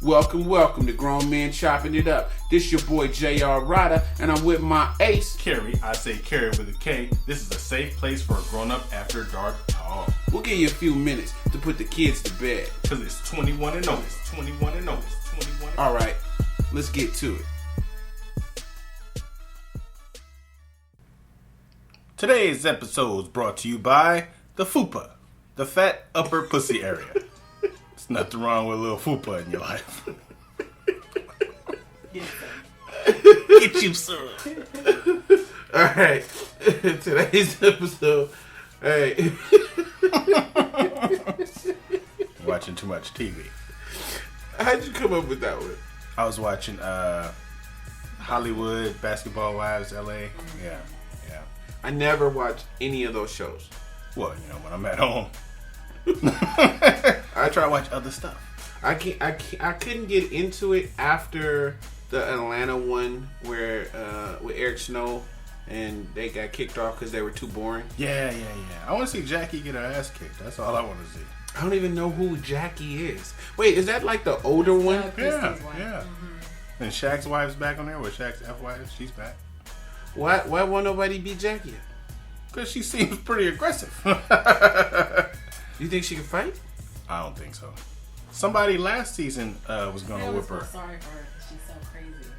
Welcome to Grown Men Chopping It Up. This your boy J.R. Ryder, and I'm with my ace, Kerry. I say Kerry with a K. This is a safe place for a grown-up after dark talk. We'll give you a few minutes to put the kids to bed. Because it's 21 and notice, 21 and notice, 21 and Alright, let's get to it. Today's episode is brought to you by the FUPA, the fat upper pussy area. There's nothing wrong with a little FUPA in your life. Get you some. Alright, today's episode. Hey. Watching too much TV. How'd you come up with that one? I was watching Hollywood, Basketball Wives, LA. Yeah. I never watched any of those shows. Well, you know, when I'm at home. I try to watch other stuff. I couldn't get into it after the Atlanta one where with Eric Snow and they got kicked off because they were too boring. Yeah. I want to see Jackie get her ass kicked. That's all I want to see. I don't even know who Jackie is. Wait, is that like the older one? Yeah. Mm-hmm. And Shaq's wife's back on there. With Shaq's F-wife, she's back. Why won't nobody beat Jackie? Because she seems pretty aggressive. You think she can fight? I don't think so. Somebody last season was going to whip her. Sorry for her because she's so crazy.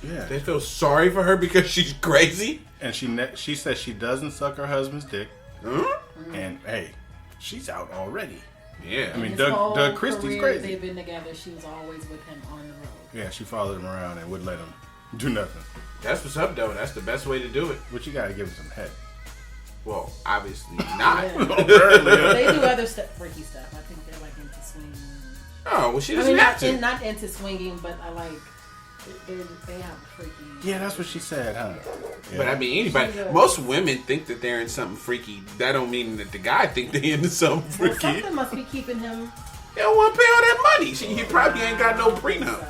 Yeah. They feel sorry for her because she's crazy? And she says she doesn't suck her husband's dick. Huh? And, hey, she's out already. Yeah. I mean, Doug Christie's crazy. They've been together. She was always with him on the road. Yeah, she followed him around and wouldn't let him do nothing. That's what's up, though. That's the best way to do it. But you got to give him some head. Well, obviously not. They do other freaky stuff. I think they're like into swinging. Oh, well, she doesn't have to. Not into swinging, but I like they have freaky. Yeah, that's what she said, huh? Yeah. But I mean, most women think that they're in something freaky. That don't mean that the guy think they're into something freaky. Well, something must be keeping him. They don't want to pay all that money. He probably ain't got no prenup.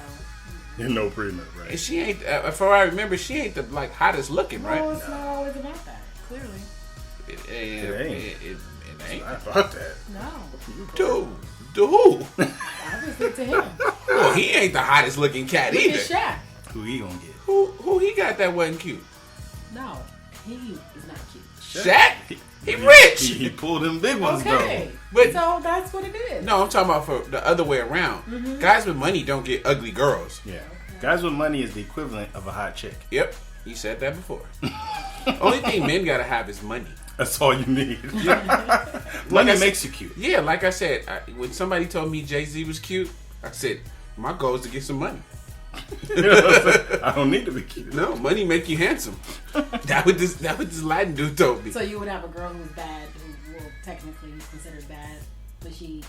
No prenup, right? And she ain't, for what I remember, she ain't the hottest looking, right? No, it's not always about that. Clearly. It ain't. ain't. I thought that. No. To who? Obviously to him. Well, he ain't the hottest looking cat either. It's Shaq. Who he gonna get? Who he got that wasn't cute? No, he is not cute. Shaq? He rich. He pulled them big ones Okay, But- so that's what it is. No, I'm talking about for the other way around. Mm-hmm. Guys with money don't get ugly girls. though. Yeah. Guys with money is the equivalent of a hot chick. Yep, you said that before. Only thing men gotta have is money. That's all you need. Money makes you cute. Yeah, like I said, when somebody told me Jay-Z was cute, I said, my goal is to get some money. I don't need to be cute. No, money make you handsome. That what this Latin dude told me. So you would have a girl who's bad, who will technically be considered bad, but she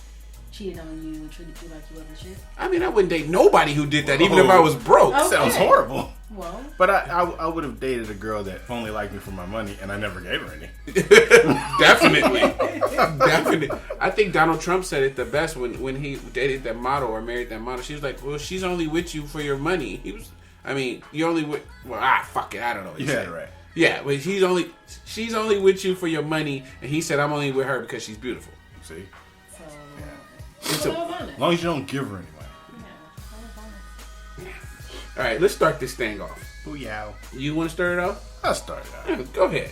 cheated on you and treated you like you wasn't shit? I mean, I wouldn't date nobody who did that, even if I was broke. Okay. Sounds horrible. Well, But I would have dated a girl that only liked me for my money, and I never gave her any. Definitely. I think Donald Trump said it the best when he dated that model or married that model. She was like, well, she's only with you for your money. You only with, fuck it, I don't know what he said. Right. Yeah, but she's only with you for your money, and he said, I'm only with her because she's beautiful. See? so that was honest. As long as you don't give her anyway. All right, let's start this thing off. Booyah. You want to start it off? I'll start it out. Yeah, go ahead.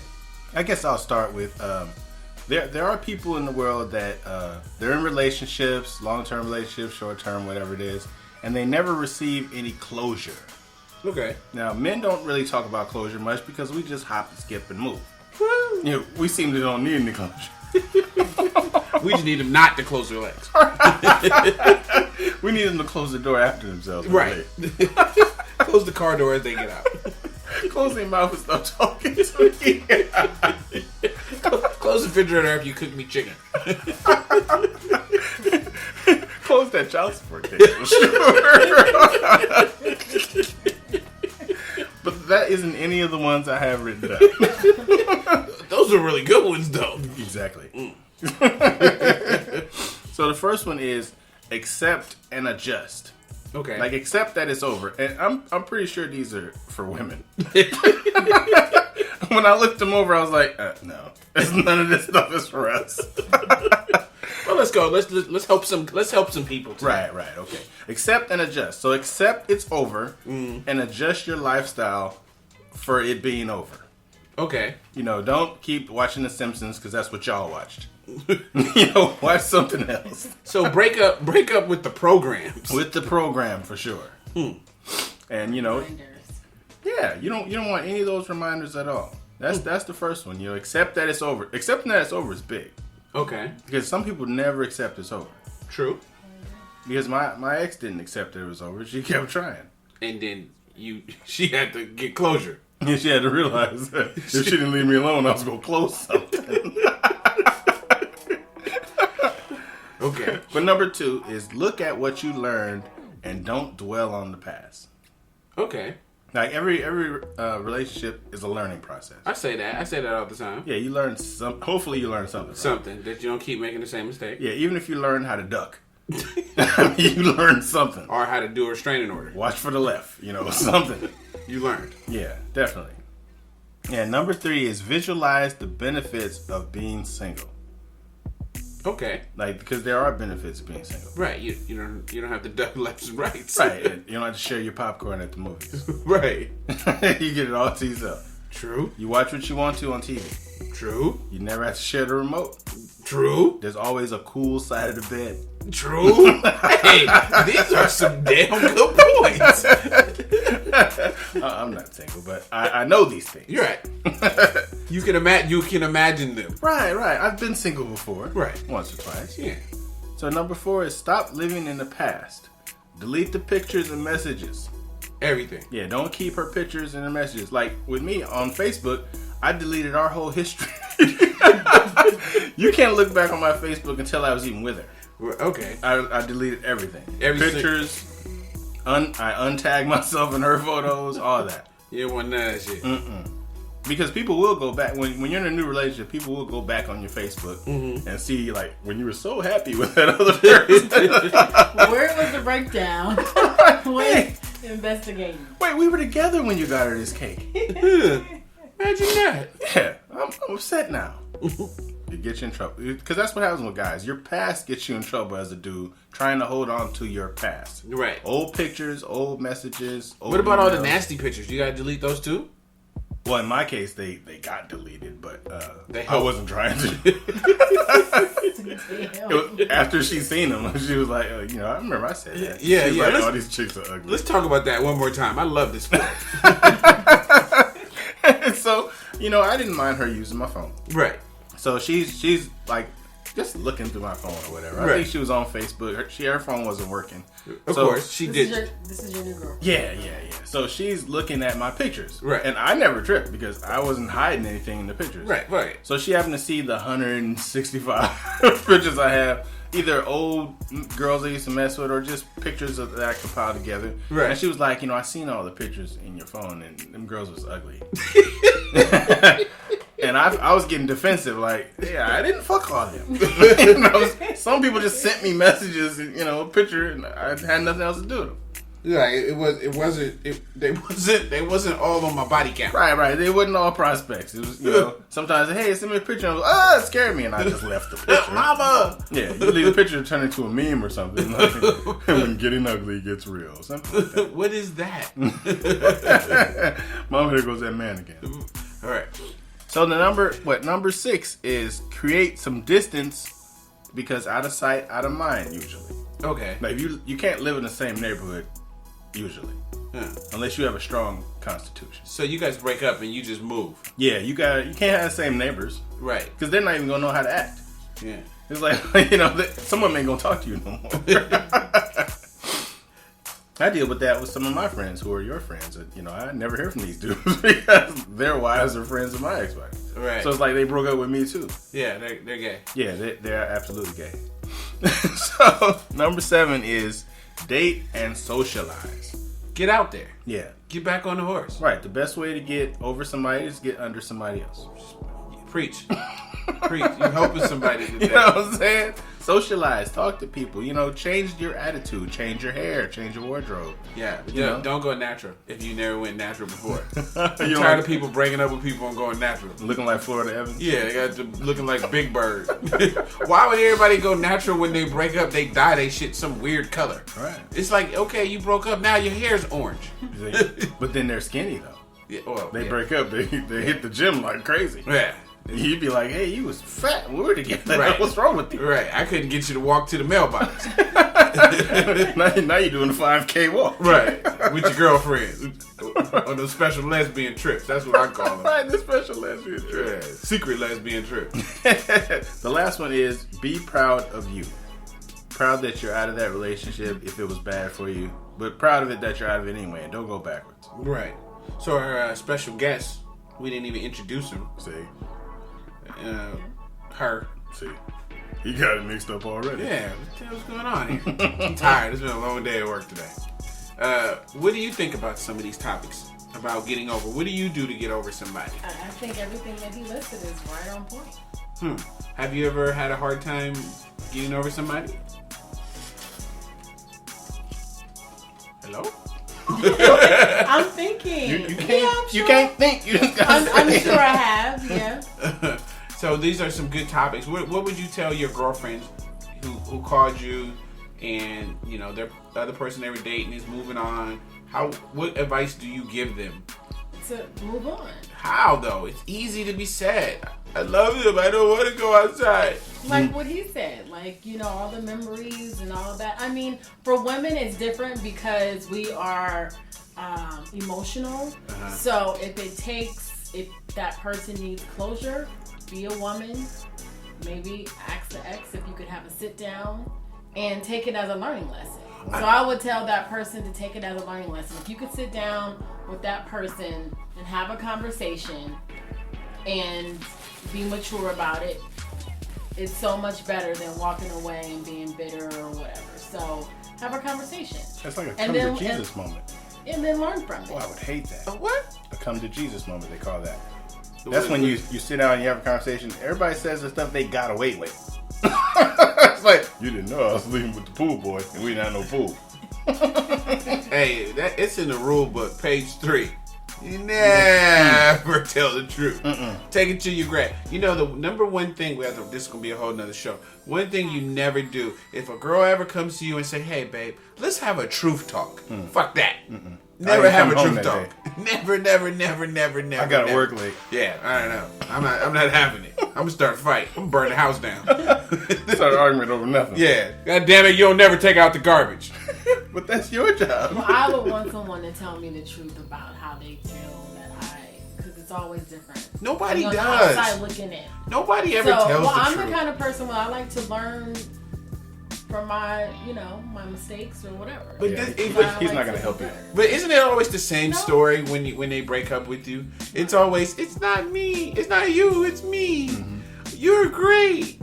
I guess I'll start with there are people in the world that they're in relationships, long-term relationships, short-term, whatever it is, and they never receive any closure. Okay. Now, men don't really talk about closure much because we just hop and skip and move. Well, You know, we seem to don't need any closure. we just need them not to close their legs. We need them to close the door after themselves. Right. Close the car door as they get out. Close their mouth and stop talking to me. Close the refrigerator after you cook me chicken. Close that child support case. But that isn't any of the ones I have written down. Those are really good ones, though. Exactly. So the first one is accept and adjust. Okay. Like accept that it's over. And I'm pretty sure these are for women. When I looked them over, I was like, no. None of this stuff is for us. Well, let's go. Let's help some people today. Right. Okay. Accept and adjust. So accept it's over and adjust your lifestyle for it being over. Okay. Don't keep watching The Simpsons because that's what y'all watched. Watch something else. So break up with the programs. With the program for sure. And yeah, you don't want any of those reminders at all. That's the first one. Accept that it's over. Accepting that it's over is big. Okay. Because some people never accept it's over. True. Because my ex didn't accept that it was over. She kept trying. And then she had to get closure. And she had to realize that if she didn't leave me alone, I was going to close something. Okay. But number 2 is look at what you learned and don't dwell on the past. Okay. Like every relationship is a learning process. I say that all the time. Yeah, you learn hopefully you learn something. Something that you don't keep making the same mistake. Yeah, even if you learn how to duck. You learn something. Or how to do a restraining order. Watch for the left, something. You learned. Yeah, definitely. Yeah, number 3 is visualize the benefits of being single. Okay. Like, because there are benefits of being single. Right. You don't have to duck lefts and rights. Right. And you don't have to share your popcorn at the movies. Right. You get it all to yourself. True. You watch what you want to on TV. True. You never have to share the remote. True. There's always a cool side of the bed. True. Hey, these are some damn good points. I'm not single, but I know these things. You're right. You can imagine them. Right. I've been single before. Right. Once or twice. Yeah. So number 4 is stop living in the past. Delete the pictures and messages. Everything. Yeah, don't keep her pictures and her messages. Like with me on Facebook, I deleted our whole history. You can't look back on my Facebook until I was even with her. Okay. I deleted everything. Pictures. I untagged myself in her photos, all that. You don't want none of that shit. Because people will go back when you're in a new relationship. People will go back on your Facebook and see like when you were so happy with that other person. Where was the breakdown? Hey, Investigating. wait, we were together when you got her this cake. Imagine that. Yeah, I'm upset now. It gets you in trouble. Because that's what happens with guys. Your past gets you in trouble as a dude trying to hold on to your past. Right. Old pictures, old messages. Old What about all the emails. nasty pictures? You gotta delete those too? Well, in my case, they got deleted, but They I helped. wasn't trying to. After she seen them, she was like, I remember I said that. Yeah, She's yeah. like, all these chicks are ugly. Let's talk about that one more time. I love this film. So, I didn't mind her using my phone. Right. So she's like just looking through my phone or whatever. I Right. think she was on Facebook. Her phone wasn't working. Of course, she did. This is your new girl. Yeah. So she's looking at my pictures. Right. And I never tripped because I wasn't hiding anything in the pictures. Right. So she happened to see the 165 pictures I have, either old girls I used to mess with or just pictures that I compiled together. Right. And she was like, I seen all the pictures in your phone and them girls was ugly. And I was getting defensive, like, yeah, I didn't fuck all them. Some people just sent me messages, a picture, and I had nothing else to do with them. Yeah, they wasn't all on my body count. Right. They wasn't all prospects. It was, sometimes, hey, send me a picture. And I was, it scared me, and I just left the picture. Mama. Yeah, you leave the picture to turn into a meme or something. Like, when getting ugly gets real, something like that. What is that? Mama, here goes that man again. All right. So number 6 is create some distance because out of sight, out of mind, usually. Okay. Like you can't live in the same neighborhood, usually. Unless you have a strong constitution. So you guys break up and you just move. Yeah, you can't have the same neighbors. Right. Because they're not even going to know how to act. Yeah. It's like, someone ain't going to talk to you no more. I deal with that with some of my friends who are your friends. I never hear from these dudes because their wives are friends of my ex-wives. Right. So it's like they broke up with me too. Yeah, they're gay. Yeah, they're absolutely gay. So number 7 is date and socialize. Get out there. Yeah. Get back on the horse. Right. The best way to get over somebody is get under somebody else. Preach. Preach. You're helping somebody today. You know what I'm saying? Socialize, talk to people. Change your attitude, change your hair, change your wardrobe. Yeah, but don't go natural if you never went natural before. I'm tired of people breaking up with people and going natural. Looking like Florida Evans. Yeah, they got to looking like Big Bird. Why would everybody go natural when they break up? They dye they shit some weird color. Right. It's like, okay, you broke up, now your hair's orange. But then they're skinny though. Yeah, well, They break up, they hit the gym like crazy. Yeah. You'd be like, hey, you was fat when we were together. Right. What's wrong with you? Right. I couldn't get you to walk to the mailbox. now you're doing the 5K walk. Right. With your girlfriend. On those special lesbian trips. That's what I call them. Right, the special lesbian trip. Yeah. Secret lesbian trip. The last one is be proud of you. Proud that you're out of that relationship if it was bad for you. But proud of it that you're out of it anyway. And don't go backwards. Right. So our special guest, we didn't even introduce him. See? Her. See? You got it mixed up already. Yeah, what the hell's going on here? I'm tired. It's been a long day at work today. What do you think about some of these topics? About getting over? What do you do to get over somebody? I think everything that he listed is right on point. Have you ever had a hard time getting over somebody? Hello? I'm thinking. You can't think. You just gotta I'm say. sure I have, yeah. So these are some good topics. What would you tell your girlfriend who called you and the other person they were dating is moving on? What advice do you give them? To move on. How though? It's easy to be sad. I love him. I don't want to go outside. Like what he said, all the memories and all of that. I mean, for women it's different because we are emotional. Uh-huh. So if that person needs closure, be a woman. Maybe ask the ex if you could have a sit down and take it as a learning lesson. So I would tell that person to take it as a learning lesson. If you could sit down with that person and have a conversation and be mature about it, it's so much better than walking away and being bitter or whatever. So have a conversation. That's like a come to Jesus moment. And then learn from it. Oh, I would hate that. What? A come to Jesus moment, they call that. That's when you sit down and you have a conversation. Everybody says the stuff they got away with. It's like, you didn't know I was leaving with the pool boy and we didn't have no pool. Hey, it's in the rule book, page 3. You never tell the truth. Take it to your grave. The number one thing, this is going to be a whole nother show. One thing you never do, if a girl ever comes to you and say, hey, babe, let's have a truth talk. Fuck that. Never have a truth talk. Never. I gotta work late. Yeah, I don't know. I'm not having it. I'm going to start a fight. I'm going to burn the house down. Start an argument over nothing. Yeah. God damn it, you'll never take out the garbage. But that's your job. Well, I would want someone to tell me the truth about how they feel because it's always different. Nobody does. Outside looking in. Nobody ever tells the truth. I'm the kind of person where I like to learn from my mistakes or whatever. But he's not gonna help you. But isn't it always the same story when they break up with you? It's always, it's not me, it's not you, it's me. You're great.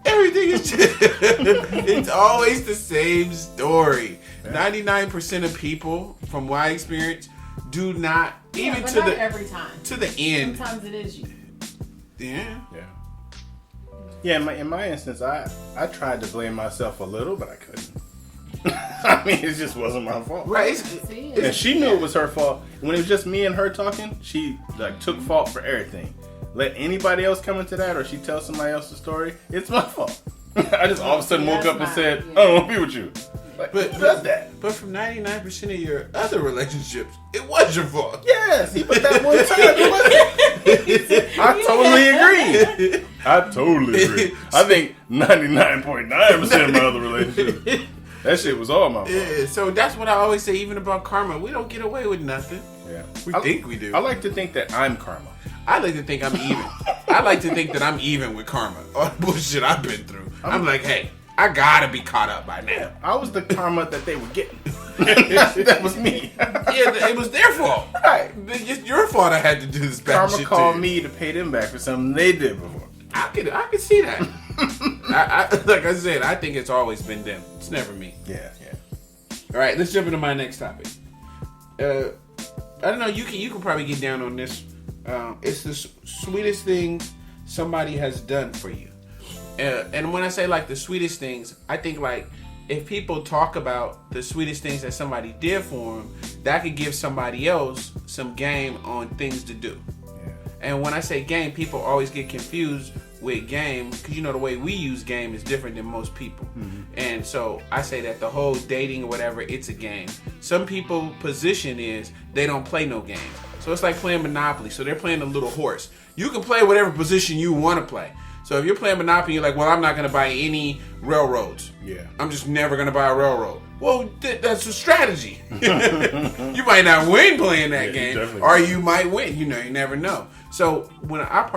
Everything is just, it's always the same story. 99% of people, from my experience, do not but not every time. To the end. Sometimes it is you. Yeah. Yeah, in my instance, I tried to blame myself a little, but I couldn't. I mean, it just wasn't my fault. Right. And she knew it was her fault. When it was just me and her talking, she took fault for everything. Let anybody else come into that, or she tells somebody else's story, it's my fault. I just all of a sudden woke up and said, I don't want to be with you. But who does that? But from 99% of your other relationships, it was your fault. Yes, but that one time it wasn't. I totally agree. I think 99.9% of my other relationships, that shit was all my fault. Yeah, so that's what I always say, even about karma. We don't get away with nothing. Yeah. We think we do. I like to think that I'm karma. I like to think I'm even. I like to think that I'm even with karma. All the bullshit I've been through. I'm like, hey, I gotta be caught up by now. I was the karma that they were getting. That was me. Yeah, it was their fault. Right. It's your fault I had to do this bad karma shit called to you. me to pay them back for something they did before. I can see that. Like I said, I think it's always been them. It's never me. Yeah. All right, let's jump into my next topic. I don't know. You can probably get down on this. It's the sweetest thing somebody has done for you, And when I say like the sweetest things, I think like if people talk about the sweetest things that somebody did for them, that could give somebody else some game on things to do. Yeah. And when I say game, people always get confused with game because the way we use game is different than most people. Mm-hmm. And so I say that the whole dating or whatever, it's a game. Some people position is they don't play no games. So it's like playing Monopoly. So they're playing a little horse. You can play whatever position you want to play. So if you're playing Monopoly, you're like, well, I'm not going to buy any railroads. Yeah. I'm just never going to buy a railroad. Well, that's a strategy. You might not win playing that game, or you might win. You never know. So when I'm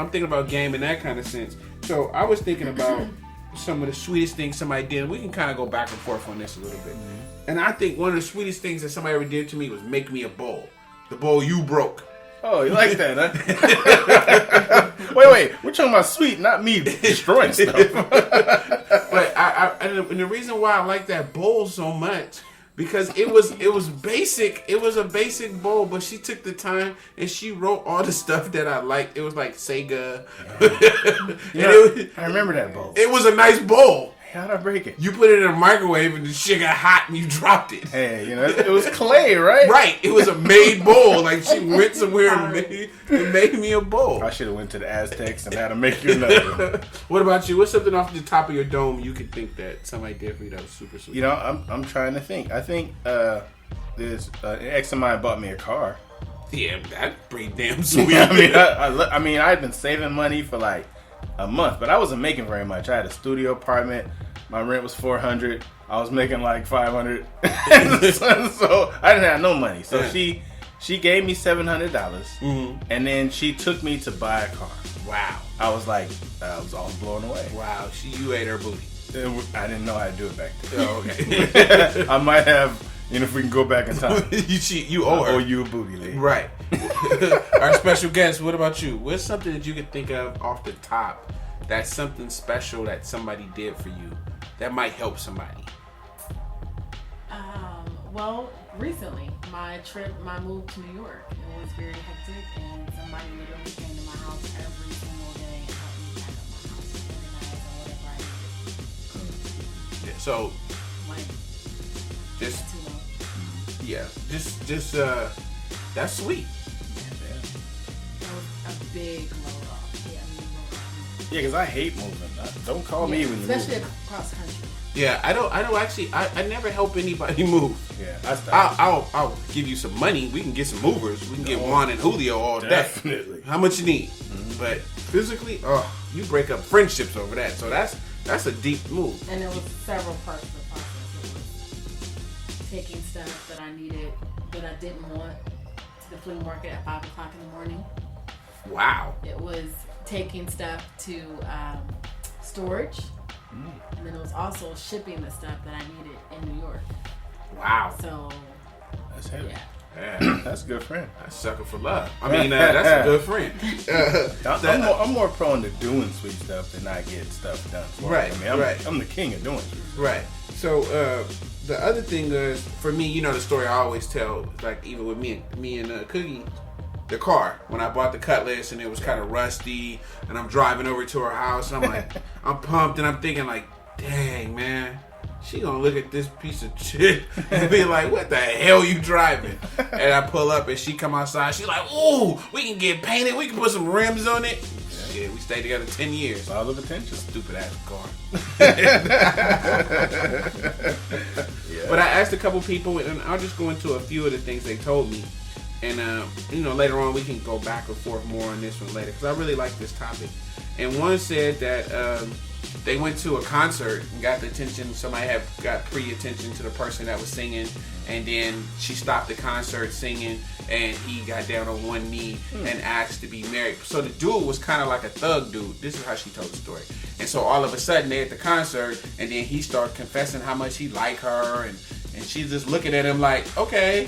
thinking about game in that kind of sense. So I was thinking about some of the sweetest things somebody did. We can kind of go back and forth on this a little bit. Mm-hmm. And I think one of the sweetest things that somebody ever did to me was make me a bowl. The bowl you broke. Oh, you like that, huh? Wait. We're talking about sweet, not me destroying stuff. But and the reason why I like that bowl so much, because it was basic. It was a basic bowl, but she took the time and she wrote all the stuff that I liked. It was like Sega. I remember that bowl. It was a nice bowl. How'd I break it? You put it in a microwave and the shit got hot and you dropped it. Hey, it was clay, right? Right. It was a made bowl. Like she went somewhere and made me a bowl. I should have went to the Aztecs and had to make you another one. What about you? What's something off the top of your dome you could think that somebody did for you that was super sweet? I'm trying to think. I think there's an ex of mine bought me a car. Yeah, that's pretty damn sweet. I mean, I'd been saving money for like a month, but I wasn't making very much. I had a studio apartment. My rent was $400. I was making like $500. So I didn't have no money. So she gave me $700, and then she took me to buy a car. Wow. I was all blown away. Wow. You ate her booty. I didn't know how to do it back then. Oh, okay. I might have, if we can go back in time. you owe her. I owe you a booty, lady. Right. Our special guest, what about you? What's something that you could think of off the top that's something special that somebody did for you that might help somebody? Well, recently, my move to New York, it was very hectic, and somebody literally came to my house every single day and helped me pack up my house and organize and whatever I needed. Yeah, so, like, just, too long. Yeah, just that's sweet. That was a big load off. Yeah, because I hate moving. Don't call me when you move. Especially across country. Yeah, I don't actually. I never help anybody move. Yeah, I'll give you some money. We can get some movers. We can get Juan and Julio all day. Definitely. How much you need? Mm-hmm. But physically, you break up friendships over that. So that's a deep move. And there was several parts of the process. It was taking stuff that I needed that I didn't want to the flea market at 5 o'clock in the morning. Wow. It was taking stuff to storage. And then it was also shipping the stuff that I needed in New York. Wow. So that's heavy. Yeah. That's a good friend. That's sucker for love. I mean, that's a good friend. I'm more prone to doing sweet stuff than I get stuff done for. Right. I mean, I'm the king of doing sweet stuff. Right. So the other thing is, for me, the story I always tell, like even with me and Cookie, the car, when I bought the Cutlass and it was kind of rusty and I'm driving over to her house and I'm like, I'm pumped and I'm thinking like, dang man, she gonna look at this piece of shit and be like, what the hell you driving? And I pull up and she come outside, she's like, ooh, we can get painted, we can put some rims on it. Yeah, we stayed together 10 years. All of attention. Stupid ass car. But I asked a couple people and I'll just go into a few of the things they told me. And, later on we can go back and forth more on this one later because I really like this topic. And one said that they went to a concert and got the attention. Somebody had got pre-attention to the person that was singing. And then she stopped the concert singing and he got down on one knee and asked to be married. So the dude was kind of like a thug dude. This is how she told the story. And so all of a sudden they're at the concert and then he started confessing how much he liked her and she's just looking at him like, okay,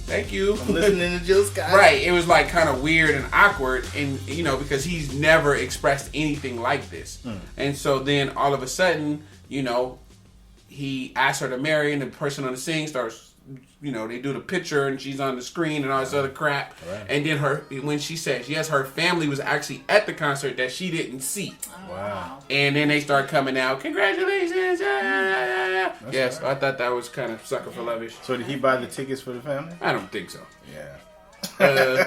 thank you. I'm listening to Jill Scott. Right. It was like kind of weird and awkward and, because he's never expressed anything like this. And so then all of a sudden, he asked her to marry and the person on the scene starts they do the picture and she's on the screen and all this other crap. Right. And then when she said, yes, her family was actually at the concert that she didn't see. Oh, Wow. And then they start coming out, congratulations. Yes, right. I thought that was kind of sucker for lovish. So did he buy the tickets for the family? I don't think so. Yeah.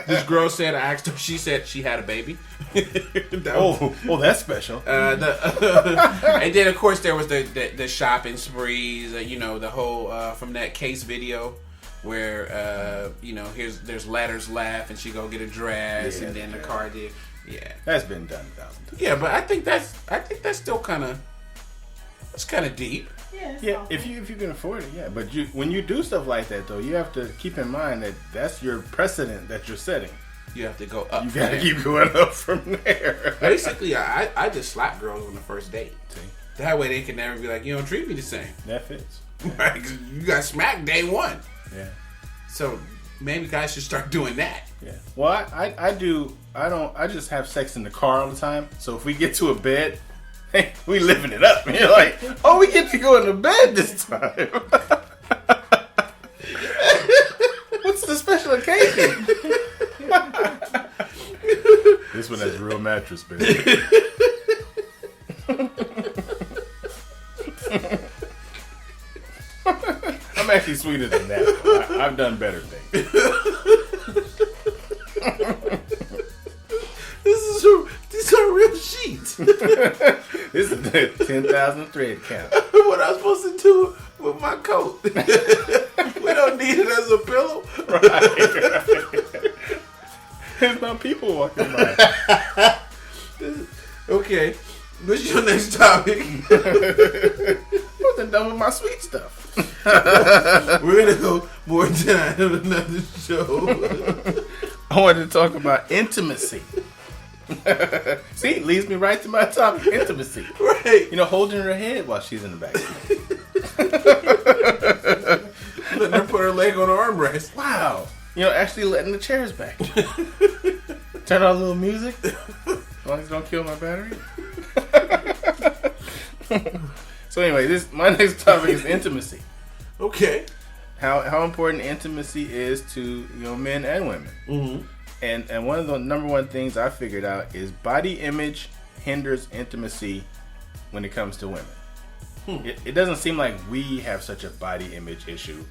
This girl said, I asked her, she said she had a baby. That's special. And then of course there was the shopping sprees, the whole from that Case video where there's letters left and she go get a dress and then the car did. Yeah, that's been done 1,000 times. Yeah, but I think that's still kind of deep. Yeah, if you can afford it, yeah. But when you do stuff like that, though, you have to keep in mind that that's your precedent that you're setting. You have to go up. You gotta keep going up from there. Basically, I just slap girls on the first date. See? That way they can never be like, you don't treat me the same. That fits. Right? You got smacked day one. Yeah. So maybe guys should start doing that. Yeah. Well, I do. I just have sex in the car all the time. So if we get to a bed, hey, we living it up. And you're like, oh, we get to go into bed this time. What's the special occasion? This one has a real mattress, baby. I'm actually sweeter than that. I've done better things. These are real sheets. This is the 10,000 thread count. What am I supposed to do with my coat? We don't need it as a pillow. Right. There's no people walking by. Okay. What's your next topic? Wasn't done with my sweet stuff. We're gonna go more time on another show. I wanted to talk about intimacy. See, it leads me right to my topic, intimacy. Right. Holding her head while she's in the back seat. Letting her put her leg on the armrest. Wow. Actually letting the chairs back. Turn on a little music. As long as it don't kill my battery. So anyway, my next topic is intimacy. Okay. How important intimacy is to men and women. Mm-hmm. And one of the number one things I figured out is body image hinders intimacy when it comes to women. It doesn't seem like we have such a body image issue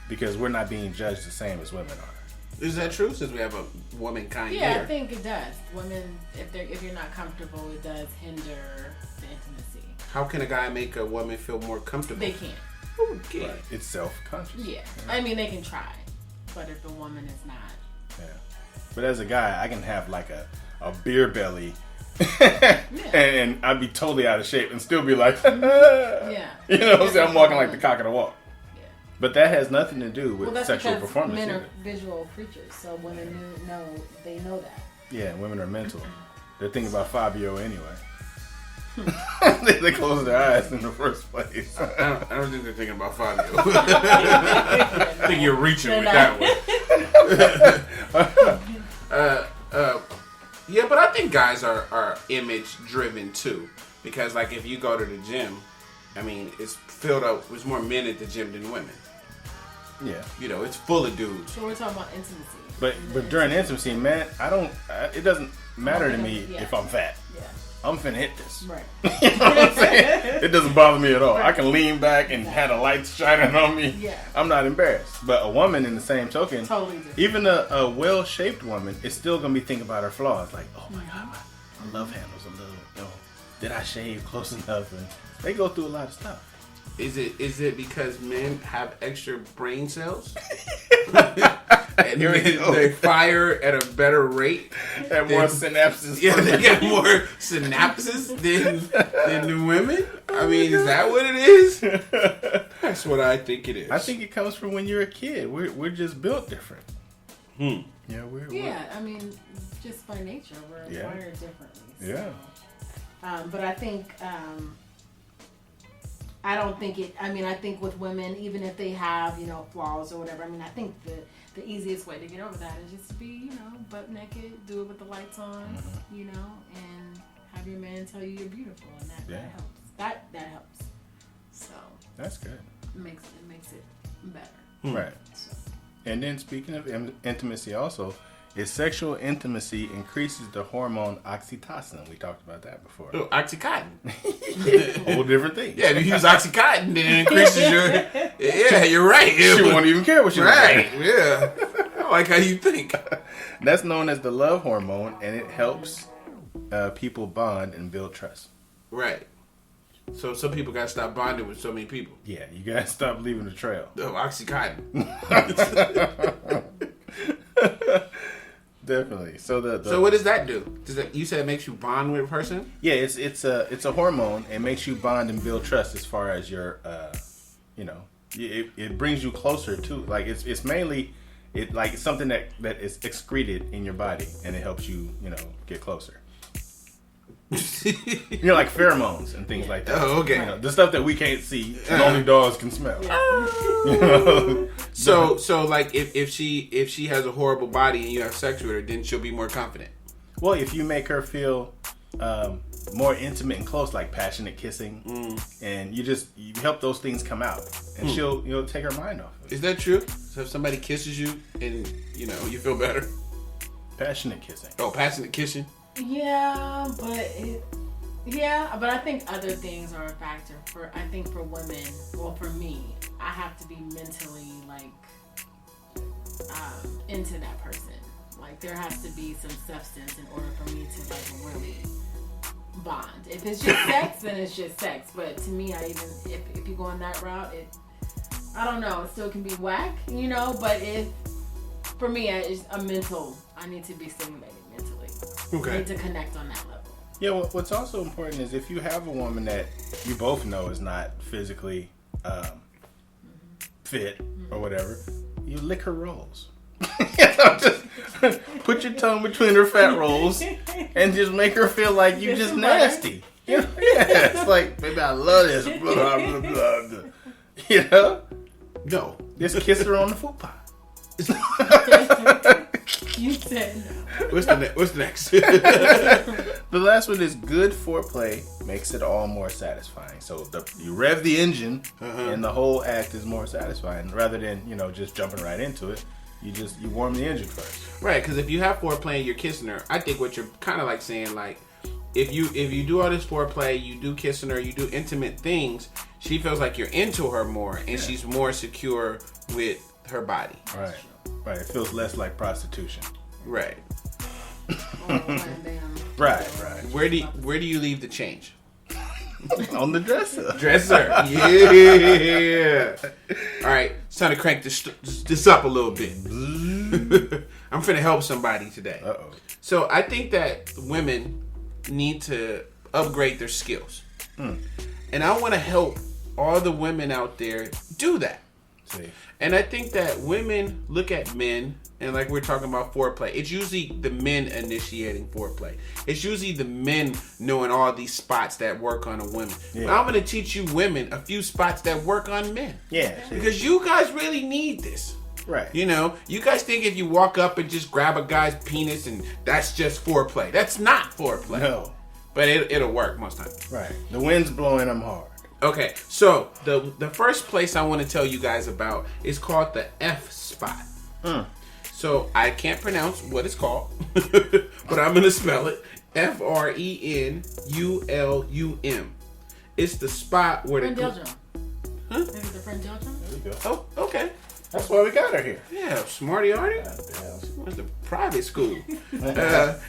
because we're not being judged the same as women are. Is that true? Since we have a womankind here. here. I think it does. Women, if you're not comfortable, it does hinder the intimacy. How can a guy make a woman feel more comfortable? They can't. Okay. Right. It's self-conscious. Yeah. I mean, they can try, but if the woman is not. Yeah. But as a guy, I can have like a beer belly and I'd be totally out of shape and still be like, yeah. I'm walking like the cock of the walk. Yeah. But that has nothing to do with that's sexual because performance. Men either. are visual creatures, so women they know that. Yeah, women are mental. They're thinking about Fabio anyway. They close their eyes in the first place. I don't think they're thinking about Fabio. I think you're reaching with that one. Yeah, but I think guys are image driven too. Because like if you go to the gym, I mean, it's filled up. There's more men at the gym than women. Yeah. It's full of dudes. So we're talking about intimacy. But during intimacy, man, it doesn't matter to me if I'm fat. Yeah. I'm finna hit this. Right. You know what I'm saying? It doesn't bother me at all. I can lean back and have the lights shining on me. Yeah. I'm not embarrassed. But a woman in the same token, Totally different. even a well-shaped woman is still going to be thinking about her flaws. Like, oh my God, my love handle's a little, did I shave close enough? And they go through a lot of stuff. Is it because men have extra brain cells? And they fire at a better rate? Have more synapses. Yeah, they got more synapses than the women? I mean, is that what it is? That's what I think it is. I think it comes from when you're a kid. We're just built different. Yeah, I mean, just by nature, we're wired differently. So. Yeah. But I think, I don't think it, I think with women, even if they have, flaws or whatever, I think the easiest way to get over that is just to be, butt naked, do it with the lights on, and have your man tell you you're beautiful, and that helps. That helps. So. That's good. It makes it better. Right. And then speaking of intimacy also, is sexual intimacy increases the hormone oxytocin. We talked about that before. Oh, Oxycontin. Whole different thing. Yeah, if you use Oxycontin, then it increases your... Yeah, you're right. She won't even care what she Right, yeah. I like how you think. That's known as the love hormone, and it helps people bond and build trust. Right. So some people got to stop bonding with so many people. Yeah, you gotta stop leaving a trail. Oh, Oxycontin. Definitely. So So what does that do? You said it makes you bond with a person? Yeah, it's a hormone. It makes you bond and build trust as far as your it brings you closer to, like, it's mainly it's something that is excreted in your body, and it helps you get closer. Like pheromones and things like that. Oh, okay. The stuff that we can't see and only dogs can smell. So like if she has a horrible body and you have sex with her, then she'll be more confident. Well, if you make her feel more intimate and close, like passionate kissing, and you help those things come out, and she'll take her mind off of it. Is that true? So if somebody kisses you and you feel better? Passionate kissing. Oh, passionate kissing? Yeah, but I think other things are a factor. For women, well, for me, I have to be mentally into that person. Like, there has to be some substance in order for me to really bond. If it's just sex, then it's just sex. But to me, if you go on that route, I don't know, it still can be whack, But for me, it's a mental. I need to be stimulated mentally. Okay. I need to connect on that level. Yeah, well, what's also important is if you have a woman that you both know is not physically fit or whatever, you lick her rolls. Just put your tongue between her fat rolls and just make her feel like you just nasty. Yeah, it's like, baby, I love this. Blah, blah, blah, blah. No, just kiss her on the foot pot. You said no. What's next? The last one is good foreplay makes it all more satisfying. So you rev the engine, and the whole act is more satisfying rather than just jumping right into it. You warm the engine first. Right, because if you have foreplay and you're kissing her, I think what you're kind of like saying, like, if you do all this foreplay, you do kissing her, you do intimate things, she feels like you're into her more, and she's more secure with her body. Right. Right. It feels less like prostitution. Right. Right. Where do you leave the change? On the dresser. Yeah. All right. It's time to crank this up a little bit. I'm finna help somebody today. Uh-oh. So I think that women need to upgrade their skills. And I want to help all the women out there do that. See. And I think that women look at men, and like we're talking about foreplay, it's usually the men initiating foreplay. It's usually the men knowing all these spots that work on a woman. Yeah. But I'm going to teach you women a few spots that work on men. Yeah. See. Because you guys really need this. Right. You guys think if you walk up and just grab a guy's penis and that's just foreplay. That's not foreplay. No. But it'll work most times. Right. The wind's blowing them hard. Okay, so the first place I want to tell you guys about is called the F spot. So I can't pronounce what it's called, but I'm going to spell it Frenulum. It's the spot where Frenulum. Huh? Is it the Frenulum? There we go. Oh, okay. That's why we got her here. Yeah, smarty arty. What's the private school?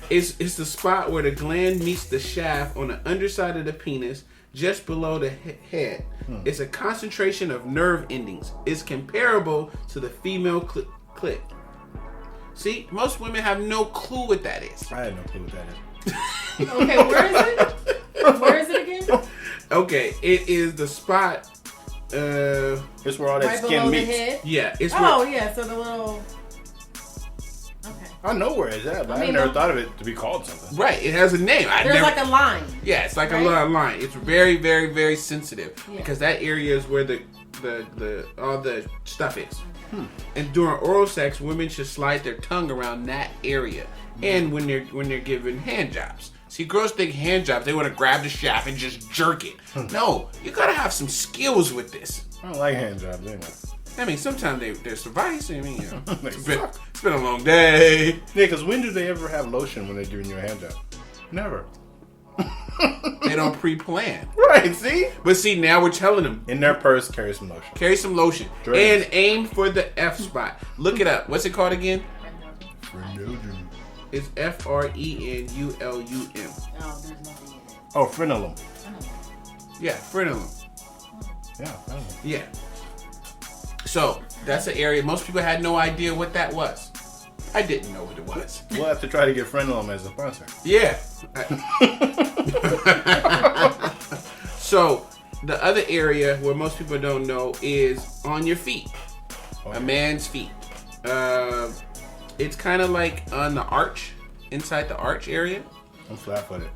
It's the spot where the gland meets the shaft on the underside of the penis, just below the head. It's a concentration of nerve endings. It's comparable to the female clit. See, most women have no clue what that is. I had no clue what that is. Okay, where is it? Where is it again? Okay, it is the spot. It's where all that Right skin below meets. the head? Yeah, it's Oh, where, yeah, so the little... Okay. I know where it's at, but I never thought of it to be called something. right. It has a name. There's like a line. Yeah, it's like right? a little line. It's very, very, very sensitive because that area is where the all the stuff is. And during oral sex, women should slide their tongue around that area. And when they're given hand jobs. See, girls think hand jobs, they want to grab the shaft and just jerk it. No, you gotta have some skills with this. I don't like hand jobs anyway. I mean, sometimes there's suffice. I mean, it's been a long day. Yeah, because when do they ever have lotion when they're giving you a hand job? Never. They don't pre-plan. Right, see? But see, now we're telling them. In their purse, carry some lotion. Carry some lotion. Dreads. And aim for the F spot. Look it up. What's it called again? Frenulum. It's Frenulum. Oh, there's nothing in it. Oh, frenulum. Yeah, frenulum. Yeah, frenulum. Yeah. So, that's an area. Most people had no idea what that was. I didn't know what it was. We'll have to try to get frenulum as a sponsor. Yeah. So, the other area where most people don't know is on your feet. A man's feet. It's kind of like on the arch, inside the arch area. I'm flat-footed.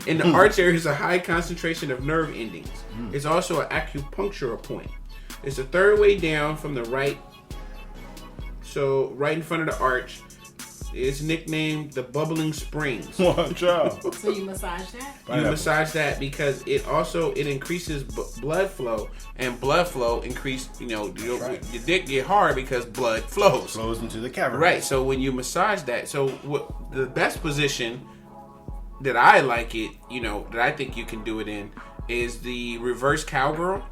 In the arch area is a high concentration of nerve endings. It's also an acupuncture point. It's the third way down from the right. So right in front of the arch. It's nicknamed the bubbling springs. Watch out. So you massage that? You massage that because it increases blood flow, and blood flow your dick get hard because blood flows. Flows into the cavern. Right. So when you massage that, the best position that I like it, that I think you can do it in, is the reverse cowgirl.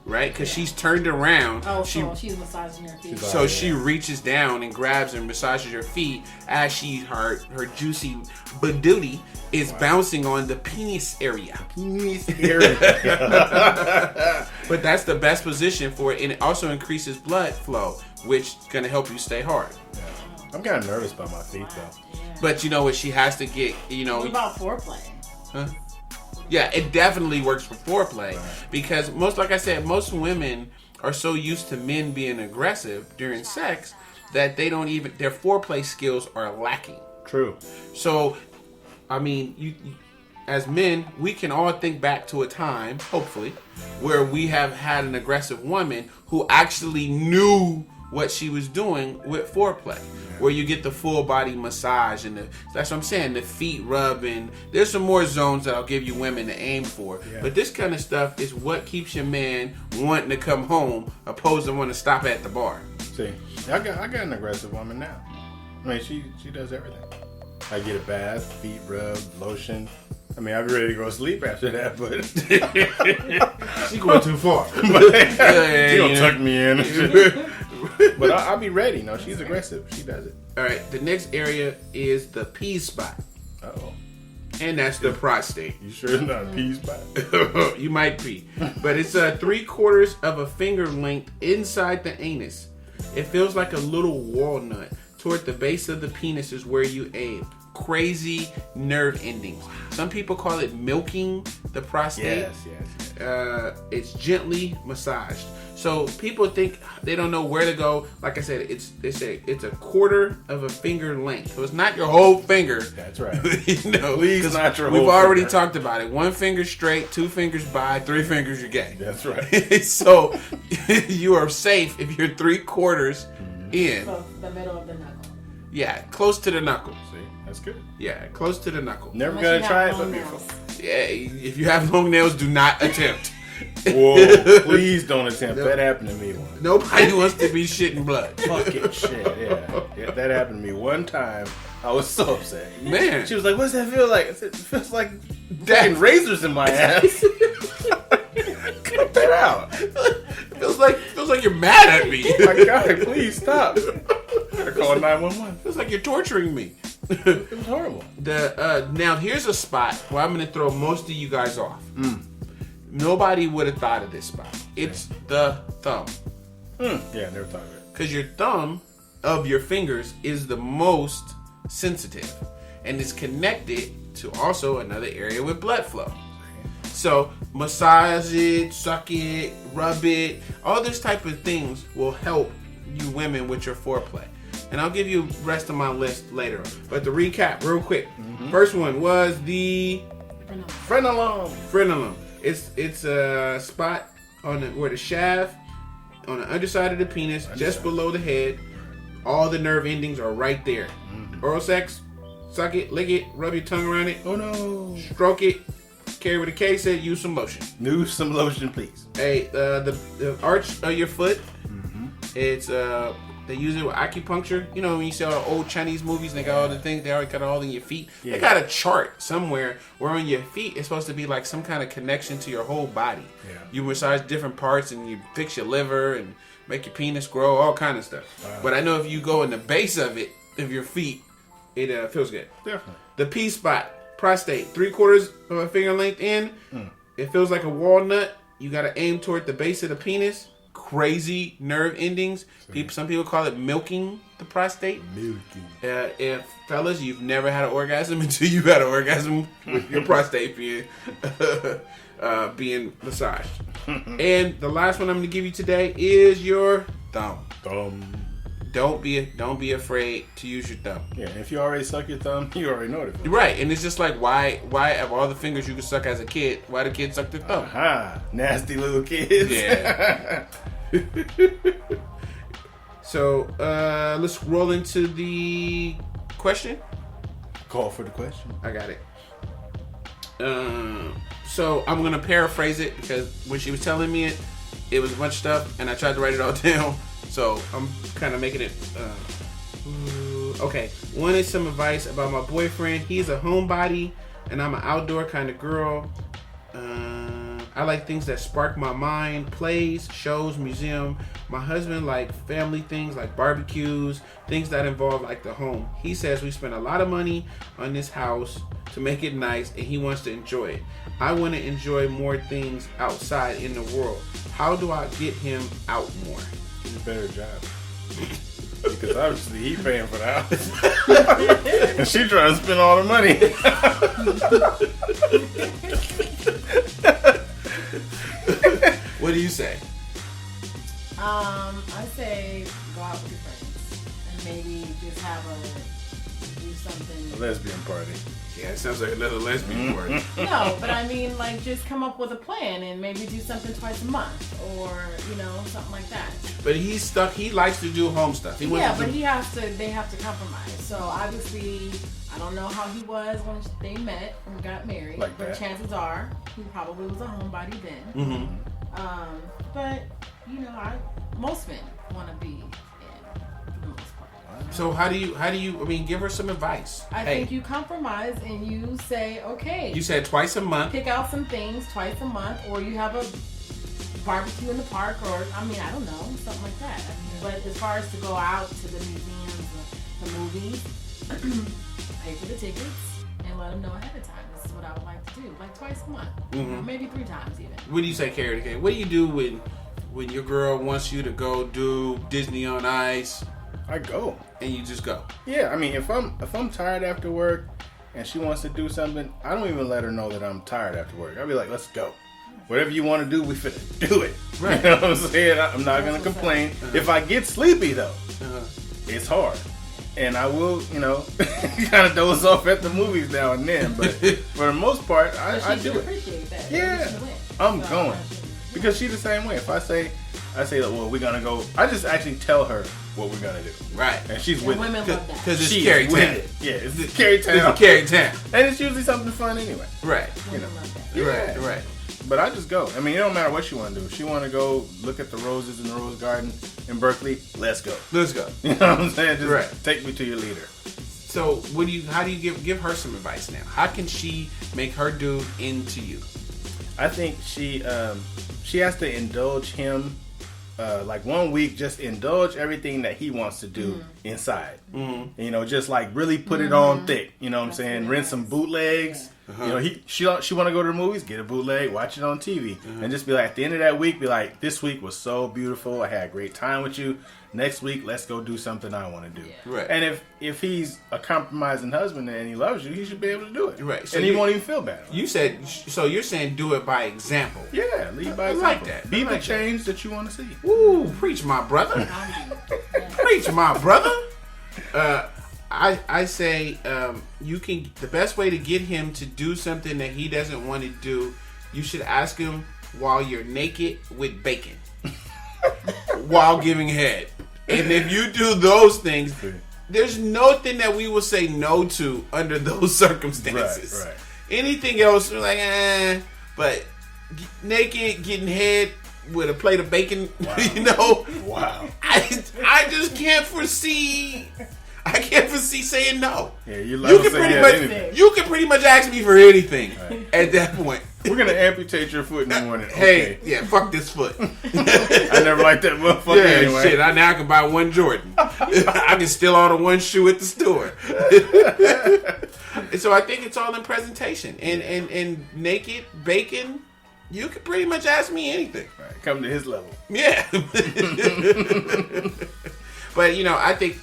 Right, because she's turned around. Oh, so she's massaging her feet. So she reaches down and grabs and massages her feet as her juicy badootie is bouncing on the penis area. But that's the best position for it, and it also increases blood flow, which is going to help you stay hard. Yeah. I'm kind of nervous about my feet, though. Yeah. But you know what? She has to get, What about foreplay? Huh? Yeah, it definitely works for foreplay because most women are so used to men being aggressive during sex that their foreplay skills are lacking. True. So, I mean, you as men, we can all think back to a time, hopefully, where we have had an aggressive woman who actually knew what she was doing with foreplay. Where you get the full body massage and that's what I'm saying, the feet rubbing. There's some more zones that I'll give you women to aim for. Yeah. But this kind of stuff is what keeps your man wanting to come home opposed to wanting to stop at the bar. See, I got an aggressive woman now. I mean, she does everything. I get a bath, feet rub, lotion. I mean, I'd be ready to go to sleep after that, but she's going too far. She gonna tuck me in. But I'll be ready. No, she's aggressive. She does it. All right. The next area is the P spot. Uh-oh. And that's the prostate. You sure it's not a P spot? You might be. But it's 3/4 of a finger length inside the anus. It feels like a little walnut. Toward the base of the penis is where you aim. Crazy nerve endings. Some people call it milking the prostate. Yes. It's gently massaged. So people think they don't know where to go. Like I said, it's 1/4 of a finger length. So it's not your whole finger. That's right. Please not your whole finger. We've already talked about it. 1 finger straight, 2 fingers by, 3 fingers you're gay. That's right. So you are safe if you're 3/4 in. So the middle of the knuckle. Yeah, close to the knuckle. See, that's good. Yeah, close to the knuckle. Never gonna try it, but beautiful. Yeah, if you have long nails, do not attempt. Whoa, please don't attempt. That happened to me once. Nobody wants to be shitting blood. Fucking shit, yeah. That happened to me one time. I was so upset. Man. She was like, what's that feel like? I said, it feels like fucking razors in my ass. Cut that out. Feels like you're mad at me. Oh my God, please stop. Gotta call 911. Feels like you're torturing me. It was horrible. Now here's a spot where I'm gonna throw most of you guys off. Nobody would have thought of this spot. It's the thumb. Yeah, never thought of it. Because your thumb of your fingers is the most sensitive, and it's connected to also another area with blood flow. So massage it, suck it, rub it, all this type of things will help you women with your foreplay. And I'll give you the rest of my list later. But to recap real quick, first one was the frenulum. It's a spot on where the shaft on the underside of the penis, just below the head. All the nerve endings are right there. Oral sex, suck it, lick it, rub your tongue around it. Oh no. Stroke it. Kerry Witta K said use some lotion. Use some lotion, please. Hey, the arch of your foot, it's they use it with acupuncture. You know when you see all the old Chinese movies, they got all the things. They already got all in your feet. Yeah. They got a chart somewhere where on your feet it's supposed to be like some kind of connection to your whole body. Yeah. You massage different parts and you fix your liver and make your penis grow, all kind of stuff. Wow. But I know if you go in the base of it, of your feet, it feels good. Definitely. The P spot, prostate, 3/4 of a finger length in. It feels like a walnut. You got to aim toward the base of the penis. Crazy nerve endings. Some people call it milking the prostate. Milking. If fellas, you've never had an orgasm until you had an orgasm with your prostate being massaged. And the last one I'm going to give you today is your thumb. Don't be afraid to use your thumb. Yeah, if you already suck your thumb, you already know it. Right, and it's just like why of all the fingers you could suck as a kid, why do kids suck their thumb? Nasty little kids. Yeah. So let's roll into the question. Call for the question. I got it. So I'm gonna paraphrase it because when she was telling me it was a bunch of stuff, and I tried to write it all down. So I'm kind of making it. Okay. One is some advice about my boyfriend. He's a homebody, and I'm an outdoor kind of girl. I like things that spark my mind, plays, shows, museum. My husband like family things like barbecues, things that involve like the home. He says we spend a lot of money on this house to make it nice, and he wants to enjoy it. I want to enjoy more things outside in the world. How do I get him out more? Do a better job. Because obviously he paying for the house. And she trying to spend all the money. What do you say? I say go out with your friends and maybe just do something. A lesbian party. Yeah, it sounds like another lesbian party. No, but I mean, like, just come up with a plan and maybe do something twice a month or, something like that. But he's stuck. He likes to do home stuff. They have to compromise. So obviously, I don't know how he was when they met and got married, like but that. Chances are he probably was a homebody then. Mm-hmm. But most men want to be in for the most part. So how do you? I mean, give her some advice. I think you compromise and you say, okay. You said twice a month. Pick out some things twice a month, or you have a barbecue in the park, or I don't know, something like that. But as far as to go out to the museums, the movies, pay for the tickets and let them know ahead of time. This is what I would like to do, like twice a month, maybe 3 times even. What do you say, Kerry? Okay, what do you do when your girl wants you to go do Disney on Ice? I go. And you just go. Yeah, I mean, if I'm tired after work and she wants to do something, I don't even let her know that I'm tired after work. I'll be like, let's go. Whatever you want to do, we finna do it. Right. You know what I'm saying? I'm not going to complain. If I get sleepy, though, it's hard. And I will, kind of doze off at the movies now and then. But for the most part, I do it. Appreciate that. Yeah. I'm going. Because she's the same way. If I say, well, we're going to go. I just actually tell her what we're going to do. Right. And she's with women it. love that. Because it's She's Kerry with Town. it. Yeah, it's Kerry Town. It's Kerry Town. And it's usually something fun anyway. Right. Women love that. Right. But I just go. I mean, it don't matter what she want to do. If she want to go look at the roses in the Rose Garden in Berkeley, let's go. Let's go. You know what I'm saying? Just take me to your leader. So, how do you give her some advice now? How can she make her dude into you? I think she has to indulge him. Like 1 week, just indulge everything that he wants to do inside. Mm-hmm. Just like really put it on thick. You know what I'm saying? Rent some bootlegs. Yeah. She want to go to the movies, get a bootleg, watch it on TV, and just be like, at the end of that week, be like, this week was so beautiful. I had a great time with you. Next week, let's go do something I want to do. Yeah. Right. And if he's a compromising husband and he loves you, he should be able to do it. Right. So and he won't even feel bad. You said, so you're saying do it by example. Yeah, lead by I example. like that. Be I like the change that you want to see. Ooh, preach, my brother. Preach, my brother. I say the best way to get him to do something that he doesn't want to do, you should ask him while you're naked with bacon while giving head. And if you do those things, there's nothing that we will say no to under those circumstances. Right. Anything else, we're like, but naked, getting head with a plate of bacon, you know. Wow. I just can't foresee. I can't foresee saying no. Yeah, you can pretty much you can pretty much ask me for anything at that point. We're gonna amputate your foot in the morning. Hey, Okay. yeah, fuck this foot. I never liked that motherfucker anyway. Shit. Now I can buy one Jordan. I can steal all the one shoe at the store. So I think it's all in presentation and naked bacon. You can pretty much ask me anything. Right, come to his level. Yeah. But I think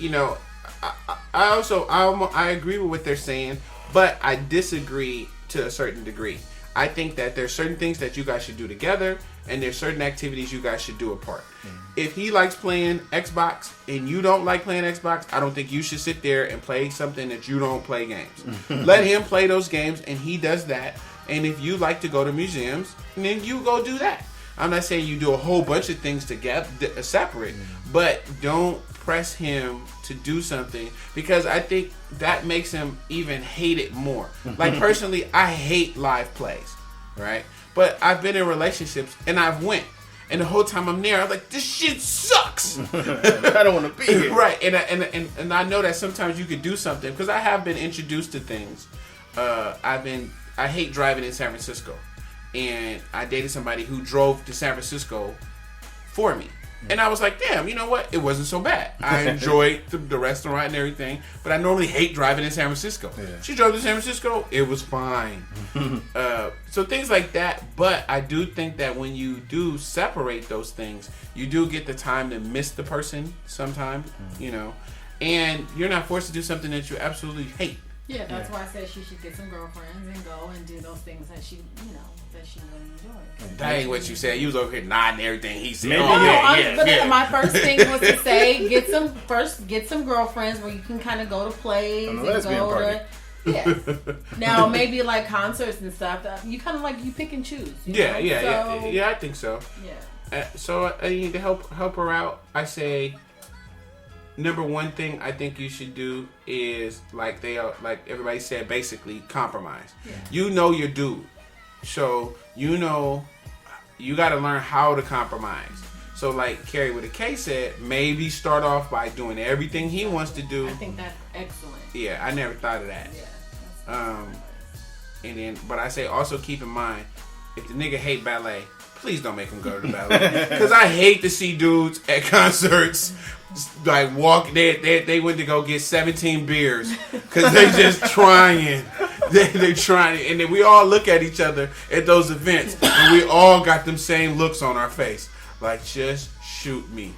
I agree with what they're saying, but I disagree to a certain degree. I think that there's certain things that you guys should do together, and there's certain activities you guys should do apart. If he likes playing Xbox and you don't like playing Xbox, I don't think you should sit there and play something that you don't play games. Let him play those games, and he does that. And if you like to go to museums, then you go do that. I'm not saying you do a whole bunch of things together, separate, but don't press him to do something, because I think that makes him even hate it more. Like, personally, I hate live plays, right? But I've been in relationships and I've went, and the whole time I'm there, I'm like, this shit sucks. I don't want to be here. Right, and I know that sometimes you could do something, because I have been introduced to things. I hate driving in San Francisco, and I dated somebody who drove to San Francisco for me. And I was like, damn, you know what? It wasn't so bad. I enjoyed the restaurant and everything, but I normally hate driving in San Francisco. Yeah. She drove to San Francisco. It was fine. So things like that. But I do think that when you do separate those things, you do get the time to miss the person sometimes, and you're not forced to do something that you absolutely hate. Yeah, that's why I said she should get some girlfriends and go and do those things that she really enjoys. That ain't what you said. You was over here nodding everything he said. My first thing was to say get some girlfriends where you can kind of go to plays and go to. Yeah. Now maybe like concerts and stuff. You kind of like you pick and choose. Yeah. I think so. Yeah. So I need to help her out. I say, number one thing I think you should do is like everybody said, basically compromise. Yeah. You know your dude, so you got to learn how to compromise. So like Kerry Witta K said, maybe start off by doing everything he wants to do. I think that's excellent. Yeah, I never thought of that. Yeah. But I say also keep in mind, if the nigga hate ballet, please don't make him go to the ballet. Because I hate to see dudes at concerts like walk. They went to go get 17 beers because they just trying. They trying, and then we all look at each other at those events, and we all got them same looks on our face, like just shoot me.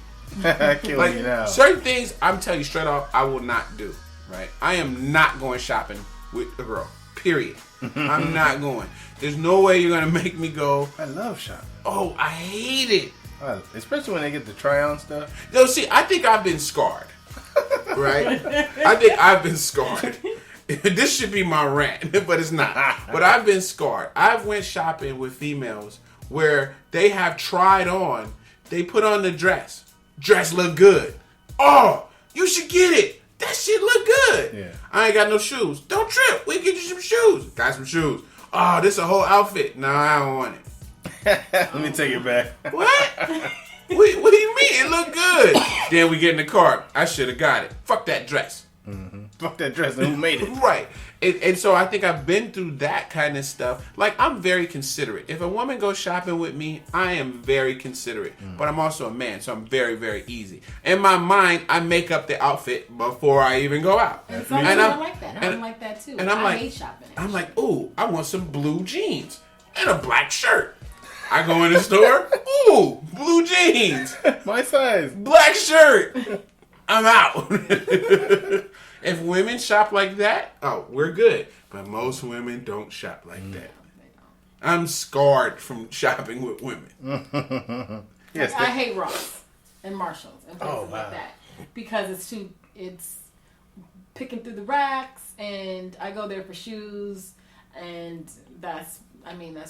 Kill me now. Certain things, I'm telling you straight off, I will not do. Right? I am not going shopping with a girl. Period. I'm not going. There's no way you're gonna make me go. I love shopping. Oh, I hate it. Especially when they get to try on stuff. No, see, I think I've been scarred. Right? I think I've been scarred. This should be my rant, but it's not. But I've been scarred. I've went shopping with females where they have tried on. They put on the dress. Dress look good. Oh, you should get it. That shit look good. Yeah. I ain't got no shoes. Don't trip. We can get you some shoes. Got some shoes. Oh, this a whole outfit. No, I don't want it. Let me take it back. What? What do you mean? It look good. Then we get in the car. I should have got it. Fuck that dress. Mm-hmm. Fuck that dress. And who made it? Right. And so I think I've been through that kind of stuff. Like, I'm very considerate. If a woman goes shopping with me, I am very considerate. But I'm also a man, so I'm very, very easy. In my mind, I make up the outfit before I even go out. And sometimes I like that. I'm like that too. And I hate shopping. I'm like, ooh, I want some blue jeans and a black shirt. I go in the store, ooh, blue jeans. My size. Black shirt. I'm out. If women shop like that, oh, we're good. But most women don't shop like that. I'm scarred from shopping with women. Yes, I hate Ross and Marshalls and places like that because it's picking through the racks, and I go there for shoes, and that's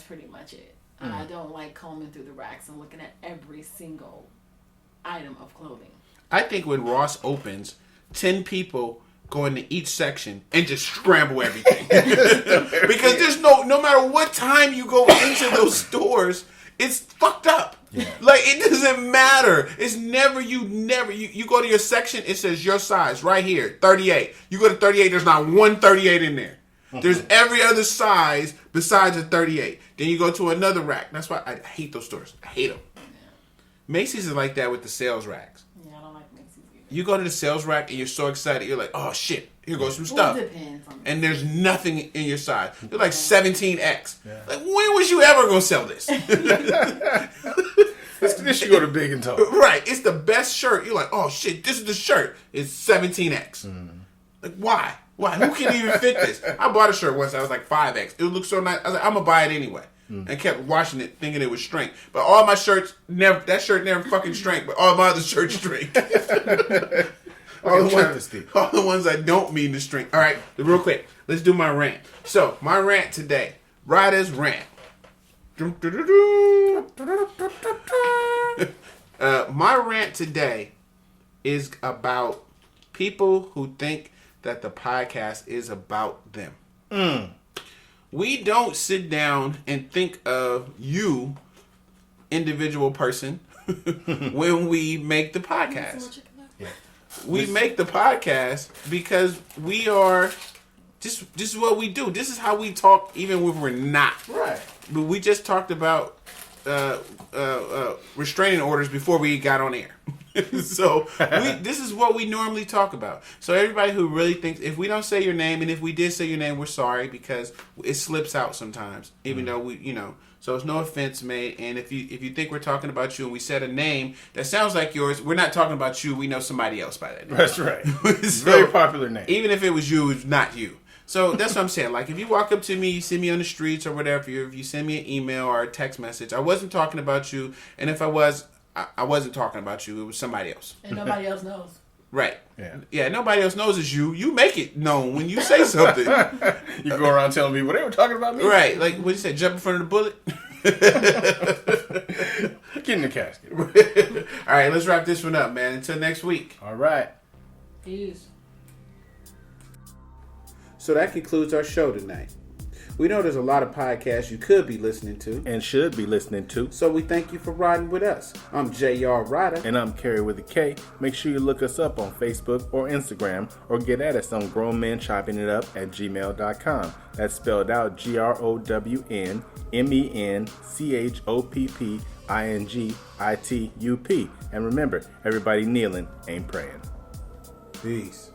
pretty much it. I don't like combing through the racks and looking at every single item of clothing. I think when Ross opens, 10 people go into each section and just scramble everything. Because there's no matter what time you go into those stores, it's fucked up. Yeah. Like, it doesn't matter. It's never you go to your section, it says your size right here, 38. You go to 38, there's not one 38 in there. There's every other size besides a 38. Then you go to another rack. That's why I hate those stores. I hate them. Yeah. Macy's is like that with the sales racks. Yeah, I don't like Macy's either. You go to the sales rack and you're so excited. You're like, oh shit, here goes some stuff. And there's nothing in your size. You're like 17X. Yeah. Like, when was you ever going to sell this? This should go to big and tall. Right. It's the best shirt. You're like, oh shit, this is the shirt. It's 17X. Like, why? Why? Who can even fit this? I bought a shirt once. I was like 5X. It looked so nice. I was like, I'm going to buy it anyway. And kept washing it, thinking it was strength. But all my shirts, that shirt never fucking strength. But all my other shirts strength. all the ones I don't mean to strength. All right, real quick. Let's do my rant. So, my rant today. Ryder's rant. My rant today is about people who think that the podcast is about them. We don't sit down and think of you, individual person, when we make the podcast. We make the podcast because we are this is what we do. This is how we talk even when we're not. Right. But we just talked about restraining orders before we got on air. So this is what we normally talk about. So everybody who really thinks, if we don't say your name, and if we did say your name, we're sorry, because it slips out sometimes, even though we, so it's no offense made. And if you think we're talking about you and we said a name that sounds like yours, we're not talking about you. We know somebody else by that name. That's right. So, very popular name. Even if it was you, it's not you. So that's what I'm saying. Like, if you walk up to me, you see me on the streets or whatever, if you send me an email or a text message, I wasn't talking about you. And if I wasn't talking about you. It was somebody else. And nobody else knows. Right. Yeah, nobody else knows it's you. You make it known when you say something. You go around telling people, they were talking about me. Right. Like, what you say, jump in front of the bullet? Get in the casket. All right, let's wrap this one up, man. Until next week. All right. Peace. So that concludes our show tonight. We know there's a lot of podcasts you could be listening to. And should be listening to. So we thank you for riding with us. I'm J.R. Ryder. And I'm Kerry Witta K. Make sure you look us up on Facebook or Instagram, or get at us on grownmenchoppingitup@gmail.com. That's spelled out GROWNMENCHOPPINGITUP. And remember, everybody kneeling ain't praying. Peace.